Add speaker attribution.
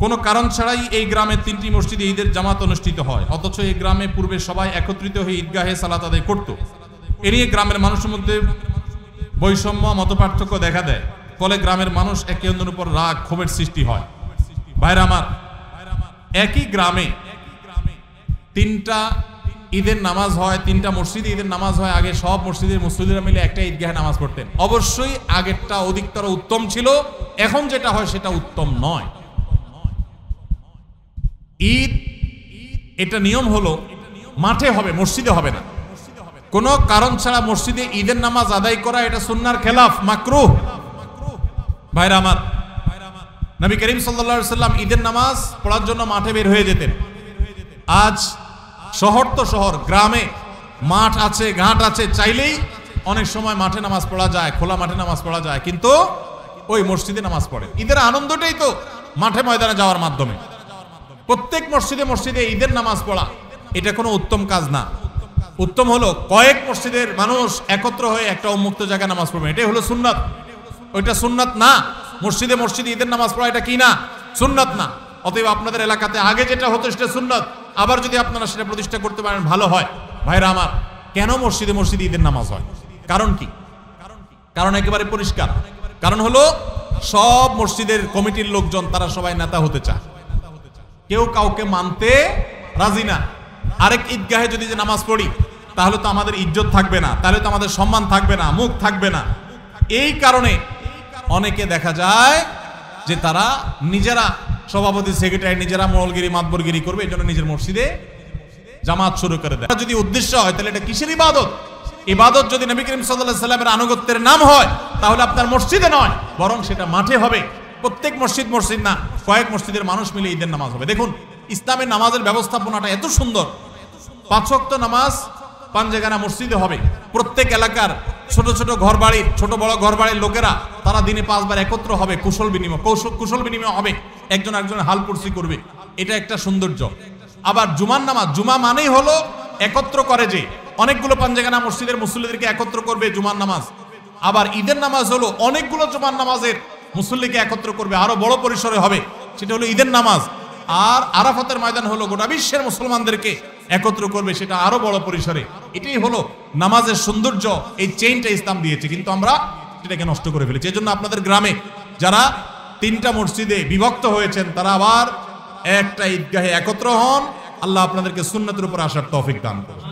Speaker 1: কোনো কারণ ছাড়াই এই গ্রামে 3টি মসজিদে ঈদের জামাত অনুষ্ঠিত হয়, অথচ এই গ্রামে পূর্বে সবাই একত্রিত হয়ে ঈদগাহে সালাত আদায় করত। এ নিয়ে গ্রামের মানুষের মধ্যে বৈষম্য, মতপার্থক্য দেখা দেয়। ফলে গ্রামের মানুষ একে অন্যের উপর রাগ, ক্ষোভের সৃষ্টি হয়। ভাইরা আমার, একই গ্রামে 3টা ঈদের নামাজ হয়, 3টা মসজিদে ঈদের নামাজ হয়। আগে সব মসজিদের মুসল্লিরা মিলে একটা ঈদগাহে নামাজ পড়তেন। অবশ্যই আগেরটা অধিকতর উত্তম ছিল, এখন যেটা হয় সেটা উত্তম নয়। ঈদ এটা নিয়ম হলো মাঠে হবে, মসজিদে হবে না। কোনো কারণ ছাড়া মসজিদে ঈদের নামাজ আদায় করা এটা সুন্নাহর খেলাফ, মাকরুহ। ভাইরা আমার, নবী করিম সাল্লাল্লাহু আলাইহি সাল্লাম ঈদের নামাজ পড়ার জন্য মাঠে বের হয়ে যেতেন। আজ শহর তো শহর, গ্রামে মাঠ আছে, ঘাট আছে, চাইলেই অনেক সময় মাঠে নামাজ পড়া যায়, খোলা মাঠে নামাজ পড়া যায়, কিন্তু ওই মসজিদে নামাজ পড়ে। ঈদের আনন্দটাই তো মাঠে ময়দানে যাওয়ার মাধ্যমে। প্রত্যেক মসজিদে মসজিদে ঈদের নামাজ পড়া এটা কোনো উত্তম কাজ না। উত্তম হলো কয়েক মসজিদের মানুষ একত্র হয়ে একটা উন্মুক্ত জায়গায় নামাজ পড়বে, এটাই হলো সুন্নাত। ওইটা সুন্নাত না। মসজিদে মসজিদে ঈদের নামাজ পড়া এটা কি না? সুন্নাত না। অতএব আপনাদের এলাকাতে আগে যেটা হতো সেটা সুন্নাত, আবার যদি আপনারা সেটা প্রতিষ্ঠা করতে পারেন ভালো হয়। ভাইরা আমার, কেন মসজিদে মসজিদে ঈদের নামাজ হয়? কারণ কি? কারণ একেবারে পরিষ্কার। কারণ হলো সব মসজিদের কমিটির লোকজন তারা সবাই নেতা হতে চায়, কেউ কাউকে মানতে রাজি না। আরেক ঈদগাহে যদি যে নামাজ পড়ি তাহলে তো আমাদের ইজ্জত থাকবে না, তাহলে তো আমাদের সম্মান থাকবে না, মুখ থাকবে না। এই কারণে অনেকে দেখা যায় যে তারা নিজেরা সভাপতি, সেক্রেটারি, নিজেরা মোড়লগিরি, মাতবরগিরি করবে, এই জন্য নিজের মসজিদে জামাত শুরু করে দেয়। যদি উদ্দেশ্য হয় তাহলে এটা কিসের ইবাদত? ইবাদত যদি নবী করিম সাল্লাল্লাহু আলাইহি সাল্লামের আনুগত্যের নাম হয় তাহলে আপনার মসজিদে নয়, বরং সেটা মাঠে হবে। প্রত্যেক মসজিদ মসজিদ না, কয়েক মসজিদের মানুষ মিলে ঈদের নামাজ হবে। দেখুন, ইসলামের নামাজের ব্যবস্থাপনাটা এত সুন্দর। 5 ওয়াক্ত নামাজ 5 জায়গায় মসজিদে হবে। প্রত্যেক এলাকার ছোট ছোট ঘর বাড়ির, ছোট বড় ঘর বাড়ির লোকেরা তারা দিনে 5 বার একত্র হবে, কুশল বিনিময় হবে, একজন একজনের হাল পুরসি করবে। এটা একটা সৌন্দর্য। আবার জুমার নামাজ, জুমা মানেই হলো একত্র করে যে অনেকগুলো 5 জায়গা মসজিদের মুসল্লিদেরকে একত্র করবে জুমার নামাজ। আবার ঈদের নামাজ হলো অনেকগুলো জুমার নামাজের মুসল্লিকে একত্র করবে, আরো বড় পরিসরে হবে, সেটা হলো ঈদের নামাজ। আর আরাফাতের ময়দান হলো গোটা বিশ্বের মুসলমানদেরকে একত্র করবে, সেটা আরো বড় পরিসরে। এটাই হলো নামাজের সৌন্দর্য। এই চেইনটা ইসলাম দিয়েছে, কিন্তু আমরা এটাকে নষ্ট করে ফেলেছি। এজন্য আপনাদের গ্রামে যারা 3টা মসজিদে বিভক্ত হয়েছেন তারা আবার একটা ঈদগাহে একত্র হন। আল্লাহ আপনাদেরকে সুন্নাতের উপর আসার তৌফিক দান করুন।